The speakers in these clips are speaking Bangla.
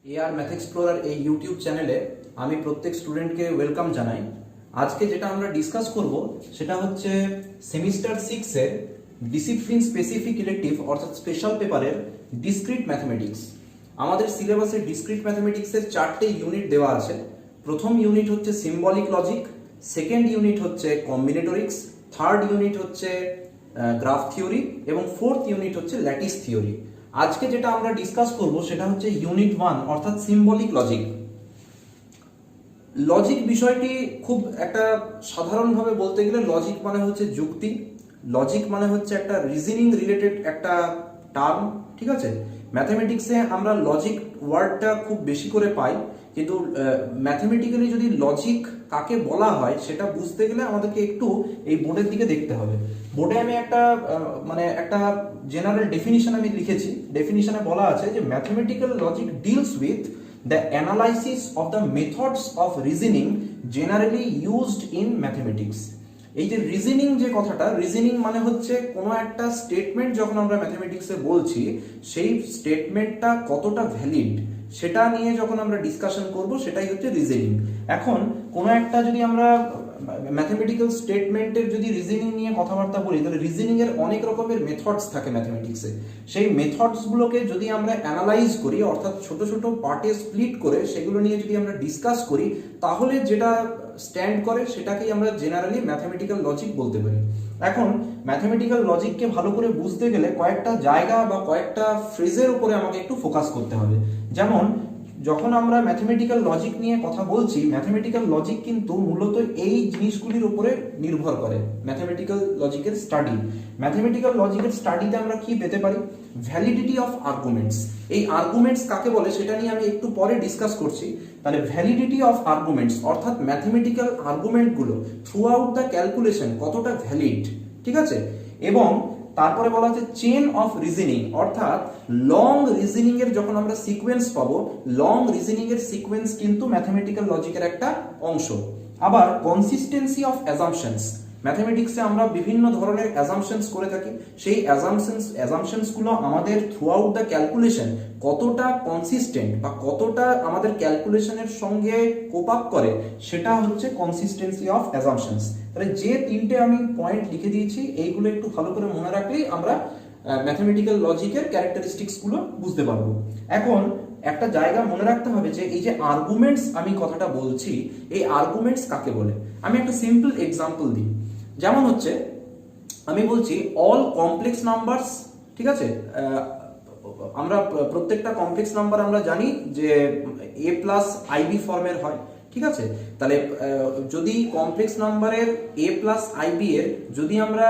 এআর ম্যাথ এক্সপ্লোরার এই ইউটিউব চ্যানেলে আমি প্রত্যেক স্টুডেন্টকে ওয়েলকাম জানাই। আজকে যেটা আমরা ডিসকাস করব সেটা হচ্ছে সেমিস্টার 6 এর ডিসিপ্লিন স্পেসিফিক ইলেকটিভ অর্থাৎ স্পেশাল পেপারের ডিসক্রিট ম্যাথমেটিক্স। আমাদের সিলেবাসে ডিসক্রিট ম্যাথমেটিক্সের 4টে ইউনিট দেওয়া আছে। প্রথম ইউনিট হচ্ছে সিম্বলিক লজিক, সেকেন্ড ইউনিট হচ্ছে কম্বিনেটরিক্স, থার্ড ইউনিট হচ্ছে গ্রাফ থিওরি এবং ফোর্থ ইউনিট হচ্ছে ল্যাটিস থিওরি। আজকে যেটা আমরা ডিসকাস করব সেটা হচ্ছে ইউনিট 1 অর্থাৎ সিম্বলিক লজিক। লজিক বিষয়টি খুব একটা সাধারণভাবে বলতে গেলে লজিক মানে হচ্ছে যুক্তি, লজিক মানে হচ্ছে একটা রিজনিং রিলেটেড একটা টার্ম, ঠিক আছে। ম্যাথমেটিক্সে আমরা লজিক ওয়ার্ডটা খুব বেশি করে পাই, কিন্তু ম্যাথমেটিক্যালি যদি লজিক কাকে বলা হয় সেটা বুঝতে গেলে আমাদেরকে একটু এই বোর্ডের দিকে দেখতে হবে। বোর্ডে আমি একটা জেনারেল ডেফিনিশন আমি লিখেছি। ডেফিনিশনে বলা আছে যে mathematical logic deals with the analysis of the methods of reasoning generally used in mathematics. এই যে রিজনিং যে কথাটা, রিজনিং মানে হচ্ছে কোনো একটা স্টেটমেন্ট যখন আমরা ম্যাথমেটিক্সে বলছি সেই স্টেটমেন্টটা কতটা ভ্যালিড সেটা নিয়ে যখন আমরা ডিসকাশন করব সেটাই হচ্ছে রিজনিং। এখন কোনো একটা যদি আমরা ম্যাথমেটিক্যাল স্টেটমেন্টের যদি রিজনিং নিয়ে কথাবার্তা বলি তাহলে রিজনিং এর অনেক রকমের মেথডস থাকে ম্যাথমেটিক্সে। সেই মেথডস গুলোকে যদি আমরা অ্যানালাইজ করি অর্থাৎ ছোট ছোট পার্টে স্প্লিট করে সেগুলো নিয়ে যদি আমরা ডিসকাস করি তাহলে যেটা স্ট্যান্ড করে সেটাকেই আমরা জেনারেলি ম্যাথমেটিক্যাল লজিক বলতে পারি। এখন ম্যাথমেটিক্যাল লজিককে ভালো করে বুঝতে গেলে কয়েকটা জায়গা বা কয়েকটা ফ্রেজের উপরে আমাকে একটু ফোকাস করতে হবে। যেমন যখন আমরা ম্যাথমেটিক্যাল লজিক নিয়ে কথা বলছি, ম্যাথমেটিক্যাল লজিক কিন্তু মূলত এই জিনিসগুলির উপরে নির্ভর করে। ম্যাথমেটিক্যাল লজিকের স্টাডি, ম্যাথমেটিক্যাল লজিকের স্টাডিতে আমরা কি পেতে পারি? Validity of arguments. এই আর্গুমেন্টস কাকে বলে সেটা নিয়ে আমি একটু পরে ডিসকাস করছি। তাহলে ভ্যালিডিটি অফ আর্গুমেন্টস অর্থাৎ ম্যাথমেটিক্যাল আর্গুমেন্টগুলো থ্রু আউট দ্য ক্যালকুলেশন কতটা ভ্যালিড, ঠিক আছে। এবং তারপরে বলা হচ্ছে চেন অফ রিজনিং অর্থাৎ লং রিজনিং এর যখন আমরা সিকোয়েন্স পাবো, লং রিজনিং এর সিকোয়েন্স কিন্তু ম্যাথমেটিক্যাল লজিকের একটা অংশ। আবার কনসিস্টেন্সি অফ অ্যাজাম্পশনস, ম্যাথমেটিক্সে আমরা বিভিন্ন ধরনের অ্যাজাম্পশনস করে থাকি, সেই অ্যাজাম্পশনস গুলো আমাদের থ্রু আউট দ্য ক্যালকুলেশন কতটা কনসিস্টেন্ট বা কতটা আমাদের ক্যালকুলেশনের সঙ্গে কোপ আপ করে সেটা হচ্ছে কনসিস্টেন্সি অফ অ্যাজাম্পশনস। তাহলে যে তিনটে আমি পয়েন্ট লিখে দিয়েছি এইগুলো একটু ভালো করে মনে রাখলেই আমরা ম্যাথমেটিক্যাল লজিকের ক্যারেক্টারিস্টিক্স গুলো বুঝতে পারবো। এখন একটা জায়গা মনে রাখতে হবে যে এই যে আর্গুমেন্টস আমি কথাটা বলছি, এই আর্গুমেন্টস কাকে বলে। আমি একটা সিম্পল এক্সাম্পল দিই। যেমন হচ্ছে আমি বলছি অল কমপ্লেক্স নাম্বারস, ঠিক আছে। আমরা প্রত্যেকটা কমপ্লেক্স নাম্বার আমরা জানি যে a প্লাস আইবি ফর্মের হয়, ঠিক আছে। তাহলে যদি কমপ্লেক্স নাম্বারের a প্লাস আইবি এর যদি আমরা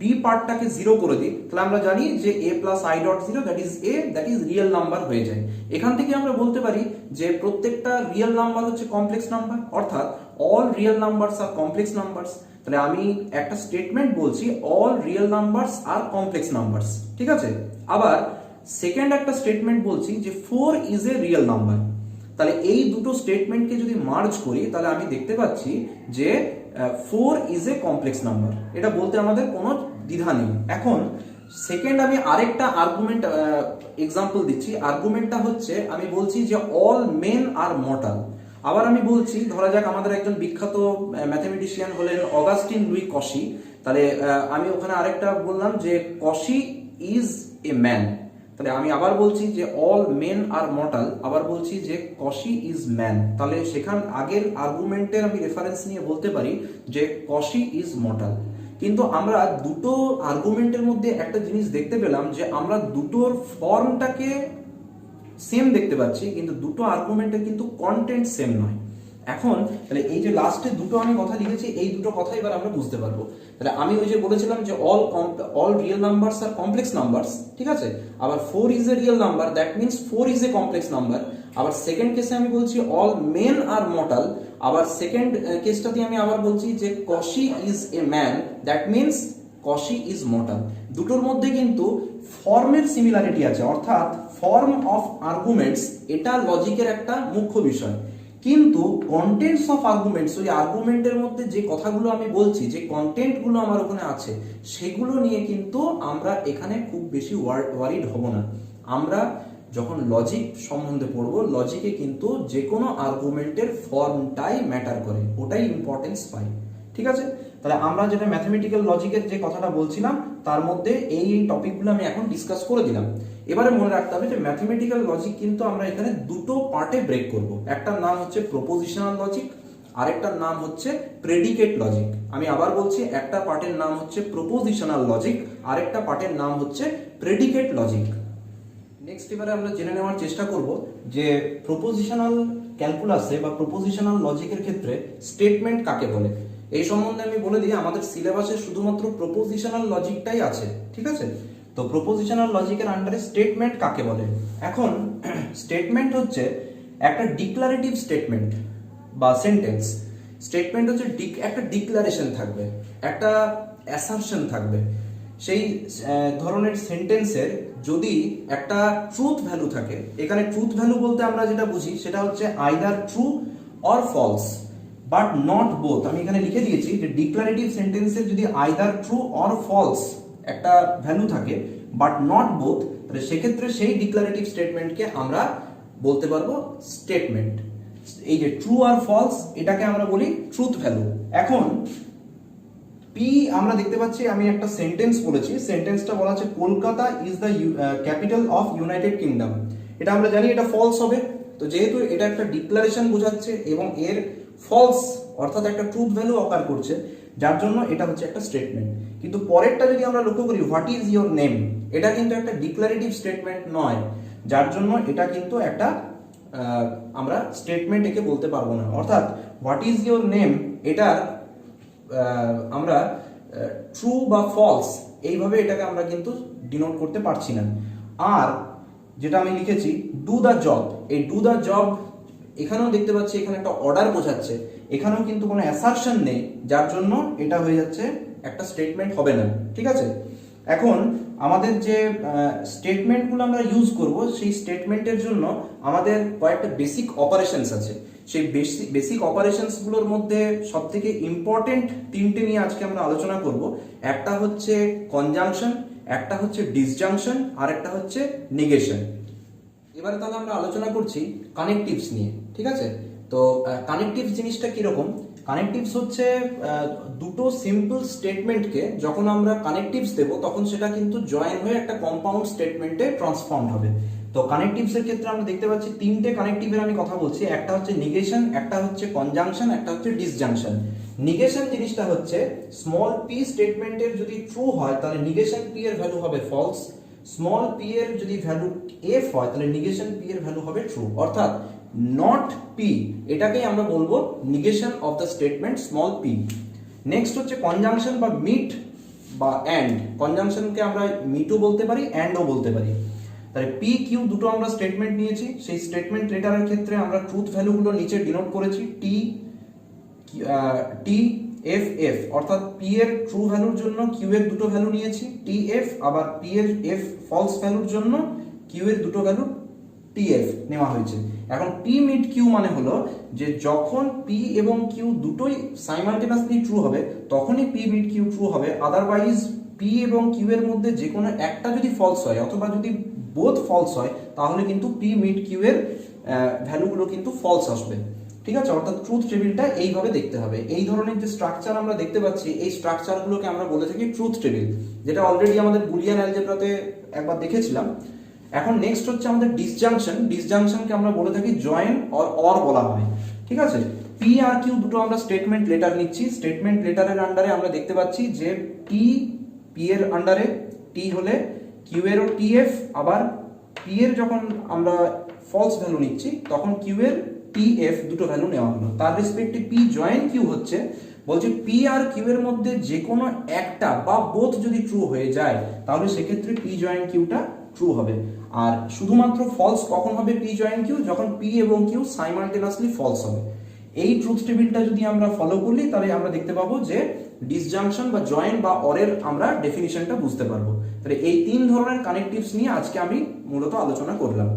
বি পার্টটাকে জিরো করে দিই তাহলে আমরা জানি যে a plus I dot zero that is real number হয়ে যায়। এখান থেকে আমরা বলতে পারি যে প্রত্যেকটা রিয়েল নাম্বার হচ্ছে কমপ্লেক্স নাম্বার, অর্থাৎ অল রিয়েল নাম্বারস আর কমপ্লেক্স নাম্বারস। তাহলে আমি একটা স্টেটমেন্ট বলছি অল রিয়েল নাম্বারস আর কমপ্লেক্স নাম্বারস, ঠিক আছে। আবার সেকেন্ড একটা স্টেটমেন্ট বলছি যে 4 ইজ এ রিয়েল নাম্বার। তাহলে এই দুটো স্টেটমেন্টকে যদি মার্জ করি তাহলে আমি দেখতে পাচ্ছি যে 4 ইজ এ কমপ্লেক্স নাম্বার। এটা বলতে আমাদের কোনো দ্বিধা নেই। এখন সেকেন্ড আমি আরেকটা আর্গুমেন্ট এক্সাম্পল দিচ্ছি। আর্গুমেন্টটা হচ্ছে আমি বলছি যে অল মেন আর মর্টাল। আবার আমি বলছি ধরা যাক আমাদের একজন বিখ্যাত ম্যাথমেটিশিয়ান হলেন অগাস্টিন লুই কশি। তাহলে আমি ওখানে আরেকটা বললাম যে কশি ইজ এ ম্যান। তাহলে আমি আবার বলছি যে অল মেন আর মর্টাল, আবার বলছি যে কশি ইজ ম্যান। তাহলে সেখান আগের আর্গুমেন্টের আমি রেফারেন্স নিয়ে বলতে পারি যে কশি ইজ মর্টাল। কিন্তু আমরা দুটো আর্গুমেন্টের মধ্যে একটা জিনিস দেখতে পেলাম যে আমরা দুটোর ফর্মটাকে সেম দেখতে পাচ্ছি কিন্তু দুটো আর্গুমেন্টের কিন্তু কন্টেন্ট সেম নয়। এখন তাহলে এই যে লাস্টে দুটো আমি কথা লিখেছি এই দুটো কথা এবার আমরা বুঝতে পারবো। তাহলে আমি ওই যে বলেছিলাম যে অল রিয়েল নাম্বারস আর কমপ্লেক্স নাম্বারস, ঠিক আছে। আবার 4 is a real number, that means 4 is a complex number. আবার সেকেন্ড কেসে আমি বলছি অল মেন আর মর্টাল। আবার সেকেন্ড কেসটাতে আমি আবার বলছি যে Cauchy is a man, that means Cauchy is mortal. দুটোর মধ্যে কিন্তু ফর্মের সিমিলারিটি আছে, অর্থাৎ ফর্ম অফ আর্গুমেন্টস এটা লজিকের একটা মুখ্য বিষয়। কিন্তু কন্টেন্টস অফ আর্গুমেন্টস, ওই আর্গুমেন্টের মধ্যে যে কথাগুলো আমি বলছি, যে কন্টেন্টগুলো আমার ওখানে আছে, সেগুলো নিয়ে কিন্তু আমরা এখানে খুব বেশি ওয়ারিড হব না। আমরা যখন লজিক সম্বন্ধে পড়বো, লজিকে কিন্তু যে কোনো আর্গুমেন্টের ফর্মটাই ম্যাটার করে, ওটাই ইম্পর্টেন্স পাই। ঠিক আছে, তাহলে আমরা যেটা ম্যাথমেটিক্যাল লজিকের যে কথাটা বলছিলাম, তার মধ্যে এই টপিকগুলো আমি এখন ডিসকাস করে দিলাম। এবারে মনে রাখতে হবে যে ম্যাথমেটিক্যাল লজিক কিন্তু আমরা এখানে দুটো পার্টে ব্রেক করব। একটার নাম হচ্ছে প্রপোজিশনাল লজিক, আরেকটার নাম হচ্ছে প্রেডিকেট লজিক। আমি আবার বলছি, একটা পার্টের নাম হচ্ছে প্রপোজিশনাল লজিক, আরেকটা পার্টের নাম হচ্ছে প্রেডিকেট লজিক। নেক্সট এবারে আমরা জেনে নেওয়ার চেষ্টা করব যে প্রপোজিশনাল ক্যালকুলাসে বা প্রপোজিশনাল লজিকের ক্ষেত্রে স্টেটমেন্ট কাকে বলে। এই সম্বন্ধে আমি বলে দিই, আমাদের সিলেবাসে শুধুমাত্র প্রপোজিশনাল লজিকটাই আছে। ঠিক আছে, তো প্রপোজিশনাল লজিকের আন্ডারে স্টেটমেন্ট কাকে বলে। এখন স্টেটমেন্ট হচ্ছে একটা ডিক্লারেটিভ স্টেটমেন্ট বা সেন্টেন্স। স্টেটমেন্ট হচ্ছে একটা ডিক্লারেশন থাকবে, একটা অ্যাসাম্পশন থাকবে। সেই ধরনের সেন্টেন্সের যদি একটা ট্রুথ ভ্যালু থাকে, এখানে ট্রুথ ভ্যালু বলতে আমরা যেটা বুঝি সেটা হচ্ছে either true or false, but not both. আমি এখানে লিখে দিয়েছি যে ডিক্লারেটিভ সেন্টেন্সের যদি আইদার ট্রু অর ফলস একটা ভ্যালু থাকে, বাট নট বোথ, তাহলে সেক্ষেত্রে সেই ডিক্লারেটিভ স্টেটমেন্টকে আমরা বলতে পারবো স্টেটমেন্ট। এই যে ট্রু আর ফলস, এটাকে আমরা বলি ট্রুথ ভ্যালু। এখন পি আমরা দেখতে পাচ্ছি, আমি একটা সেন্টেন্স বলেছি, সেন্টেন্সটা বলা আছে Kolkata is the capital of United kingdom. এটা আমরা জানি এটা ফলস হবে, তো যেহেতু এটা একটা ডিক্লারেশন বোঝাচ্ছে এবং এর ফলস অর্থাৎ একটা ট্রুথ ভ্যালু অকার করছে, যার জন্য এটা হচ্ছে একটা স্টেটমেন্ট। কিন্তু পরেরটা যদি আমরা লক্ষ্য করি, হোয়াট ইজ ইয়োর নেম, এটা কিন্তু একটা ডিক্লারেটিভ স্টেটমেন্ট নয়, যার জন্য এটা কিন্তু একটা আমরা স্টেটমেন্ট একে বলতে পারবো না। অর্থাৎ হোয়াট ইজ ইয়োর নেম এটার আমরা ট্রু বা ফলস এইভাবে এটাকে আমরা কিন্তু ডিনোট করতে পারছি না। আর যেটা আমি লিখেছি ডু দ্য জব, এই ডু দ্য জব এখানেও দেখতে পাচ্ছি এখানে একটা অর্ডার বোঝাচ্ছে, এখানেও কিন্তু কোনো অ্যাসারশন নেই, যার জন্য এটা হয়ে যাচ্ছে একটা স্টেটমেন্ট হবে না। ঠিক আছে, এখন আমাদের যে স্টেটমেন্টগুলো আমরা ইউজ করব, সেই স্টেটমেন্টের জন্য আমাদের কয়েকটা বেসিক অপারেশনস আছে। সেই বেসিক অপারেশনসগুলোর মধ্যে সবথেকে ইম্পর্টেন্ট তিনটে নিয়ে আজকে আমরা আলোচনা করব। একটা হচ্ছে কনজাংশন, একটা হচ্ছে ডিসজাংশন, আর একটা হচ্ছে নেগেশন। এবারে তাহলে আমরা আলোচনা করছি কানেকটিভস নিয়ে। ঠিক আছে, তো কানেকটিভস জিনিসটা কিরকম? কানেকটিভস হচ্ছে দুটো সিম্পল স্টেটমেন্টকে যখন আমরা কানেকটিভস দেব, তখন সেটা কিন্তু জয়েন হয়ে একটা কম্পাউন্ড স্টেটমেন্টে ট্রান্সফর্ম হবে। তো কানেকটিভস এর ক্ষেত্রে আমরা দেখতে পাচ্ছি তিনটে কানেকটিভের আমি কথা বলছি। একটা হচ্ছে নিগেশন, একটা হচ্ছে কনজাংশন, একটা হচ্ছে ডিসজাংশন। নিগেশন জিনিসটা হচ্ছে স্মল পি স্টেটমেন্টের যদি ট্রু হয় তাহলে নিগেশন পি এর ভ্যালু হবে ফলস, স্মল পি এর যদি ভ্যালু এফ হয় তাহলে নিগেশন পি এর ভ্যালু হবে ট্রু। অর্থাৎ নট পি, এটাকেই আমরা বলবো negation of the statement small P. Next হচ্ছে কনজাংশন বা মিট বা অ্যান্ড। কনজাংশনকে আমরা মিটও বলতে পারি, অ্যান্ডও বলতে পারি। তাহলে পি কিউ দুটো আমরা স্টেটমেন্ট নিয়েছি, সেই স্টেটমেন্ট লেটারের ক্ষেত্রে আমরা ট্রুথ ভ্যালুগুলো নিচে ডিনোট করেছি টি এফ এফ, অর্থাৎ পি এর ট্রু ভ্যালুর জন্য কিউ এর দুটো ভ্যালু নিয়েছি টি এফ, আবার পি এর এফ ফলস ভ্যালুর জন্য কিউ এর দুটো ভ্যালু টি এফ নেওয়া হয়েছে। এখন পি মিট কিউ মানে হলো যে যখন পি এবং কিউ দুটোই সাইমালটেনিয়াসলি ট্রু হবে তখনই পি মিট কিউ ট্রু হবে। আদারওয়াইজ পি এবং কিউ এর মধ্যে যে কোনো একটা যদি ফলস হয় অথবা যদি বোথ ফলস হয় তাহলে কিন্তু পি মিট কিউ এর ভ্যালুগুলো কিন্তু ফলস আসবে। ঠিক আছে, অর্থাৎ ট্রুথ টেবিলটা এইভাবে দেখতে হবে। এই ধরনের যে স্ট্রাকচার আমরা দেখতে পাচ্ছি, এই স্ট্রাকচারগুলোকে আমরা বলে থাকি ট্রুথ টেবিল, যেটা অলরেডি আমাদের বুলিয়ান অ্যালজেব্রাতে একবার দেখেছিলাম। এখন নেক্সট হচ্ছে আমাদের ডিসজাংশন। ডিসজাংশনকে আমরা বলে থাকি জয়েন অর বলা হয়। ঠিক আছে, পি আর কিউ দুটো আমরা স্টেটমেন্ট লেটার নিচ্ছি। স্টেটমেন্ট লেটারের আন্ডারে আমরা দেখতে পাচ্ছি যে টি পি এর আন্ডারে, টি হলে কিউ এরও টি এফ, আবার পি এর যখন আমরা ফলস ভ্যালু নিচ্ছি তখন কিউ এর টি এফ দুটো ভ্যালু নেওয়া হলো। তার রেসপেক্টে পি জয়েন কিউ হচ্ছে বলছে পি আর কিউ এর মধ্যে যে কোনো একটা বা বোথ যদি ট্রু হয়ে যায় তাহলে সেক্ষেত্রে পি জয়েন কিউটা ট্রু হবে। আর শুধুমাত্র ফলস কখন হবে পি জয়েন কিউ? যখন পি এবং কিউ সাইমালটেনিয়াসলি ফলস হবে। এই ট্রুথ টেবিলটা যদি আমরা ফলো করি তাহলে আমরা দেখতে পাবো যে ডিসজাংশন বা জয়েন বা অরের আমরা ডেফিনিশনটা বুঝতে পারবো। তাহলে এই তিন ধরনের কানেকটিভস নিয়ে আজকে আমি মূলত আলোচনা করলাম।